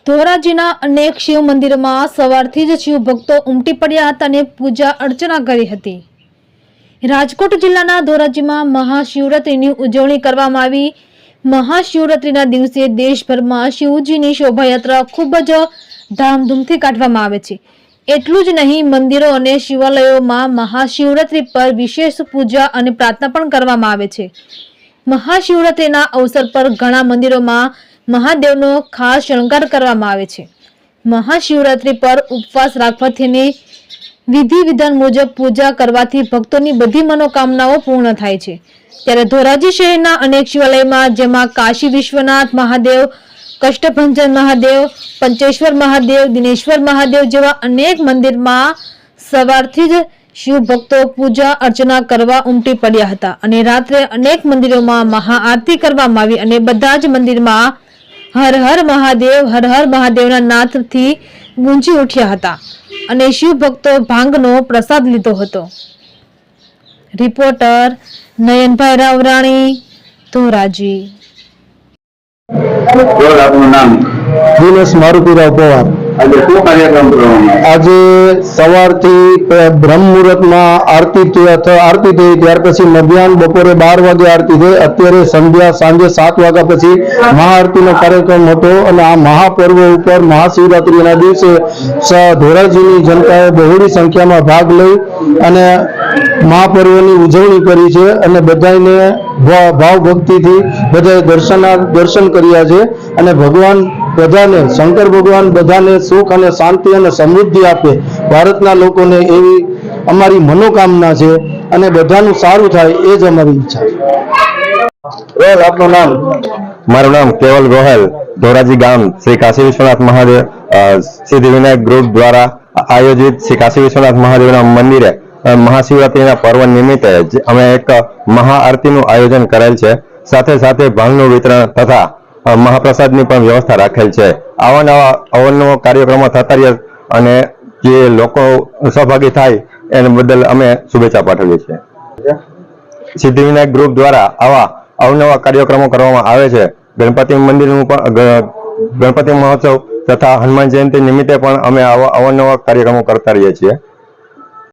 ધોરાજીના અનેક શિવ મંદિરોમાં સવારથી જ શિવ ભક્તો ઉમટી પડ્યા હતા અને પૂજા અર્ચના કરી હતી। રાજકોટ જિલ્લાના ધોરાજીમાં મહાશિવરાત્રિની ઉજવણી કરવામાં આવી। મહાશિવરાત્રિના દિવસે દેશભરમાં શિવજીની શોભાયાત્રા ખૂબ જ ધામધૂમથી કાઢવામાં આવે છે। એટલું જ નહીં, મંદિરો અને શિવાલયોમાં મહાશિવરાત્રિ પર વિશેષ પૂજા અને પ્રાર્થના પણ કરવામાં આવે છે। મહાશિવરાત્રિના અવસર પર ઘણા મંદિરોમાં મહાદેવનો ખાસ શણગાર કરવામાં આવે છે। મહાશિવરાત્રિ પર ઉપવાસ રાખવાથી વિધિ વિધાન મુજબ પૂજા કરવાથી ભક્તોની બધી મનોકામનાઓ પૂર્ણ થાય છે। ત્યારે ધોરાજી શહેરના અનેક શિવાલયમાં, જેમાં કાશી વિશ્વનાથ મહાદેવ, કષ્ટભંજન મહાદેવ, પંચેશ્વર મહાદેવ, દિનેશ્વર મહાદેવ જેવા અનેક મંદિરમાં સવારથી જ શિવ ભક્તો પૂજા અર્ચના કરવા ઉમટી પડ્યા હતા અને રાત્રે અનેક મંદિરોમાં મહાઆરતી કરવામાં આવી અને બધા જ મંદિરમાં હર હર મહાદેવ, હર હર મહાદેવના નાદથી ગુંજી ઉઠ્યા હતા અને શિવ ભક્તો ભાંગનો પ્રસાદ લીધો હતો। રિપોર્ટર નયનભાઈ રાવરાણી, ધોરાજી। દિનેશ મારુતિરાવ પવાર। આજે સવારથી બ્રહ્મ મુહૂર્તમાં આરતી થઈ, ત્યાર પછી મધ્યાહન બપોરે 12 વાગે આરતી થઈ। અત્યારે સંધ્યા સાંજે 7 વાગ્યા પછી મહાઆરતીનો કાર્યક્રમ હતો અને આ મહાપર્વ ઉપર મહાશિવરાત્રિના દિવસે ધોરાજીની જનતાએ બહોળી સંખ્યામાં ભાગ લઈ અને મહાપર્વની ઉજવણી કરી છે અને બધાને ભાવ ભક્તિથી બધાએ દર્શન કર્યા છે અને ભગવાન બધાને, શંકર ભગવાન બધાને સુખ અને શાંતિ અને સમૃદ્ધિ આપે, ભારતના લોકોને એવી અમારી મનોકામના છે અને બધાનું સારું થાય એ જ અમારી ઈચ્છા છે। આપનું નામ? મારું નામ કેવલ ગોહેલ, ધોરાજી ગામ, શ્રી કાશી વિશ્વનાથ મહાદેવ સિદ્ધિવિનાયક ગ્રુપ દ્વારા આયોજિત શ્રી કાશી વિશ્વનાથ મહાદેવના મંદિરે મહાશિવરાત્રિના પર્વ નિમિત્તે અમે એક મહાઆરતીનું આયોજન કરેલ છે। સાથે સાથે ભાંગનું વિતરણ તથા મહાપ્રસાદની પણ વ્યવસ્થા રાખેલ છે। અવનવા કાર્યક્રમો થતા રહે અને જે લોકો સહભાગી થાય એને બદલ અમે શુભેચ્છા પાઠવીએ છીએ। સિદ્ધિવિનાયક ગ્રુપ દ્વારા આવા અવનવા કાર્યક્રમો કરવામાં આવે છે। ગણપતિ મંદિરનું પણ ગણપતિ મહોત્સવ તથા હનુમાન જયંતિ નિમિત્તે પણ અમે આવા અવનવા કાર્યક્રમો કરતા રહીએ છીએ।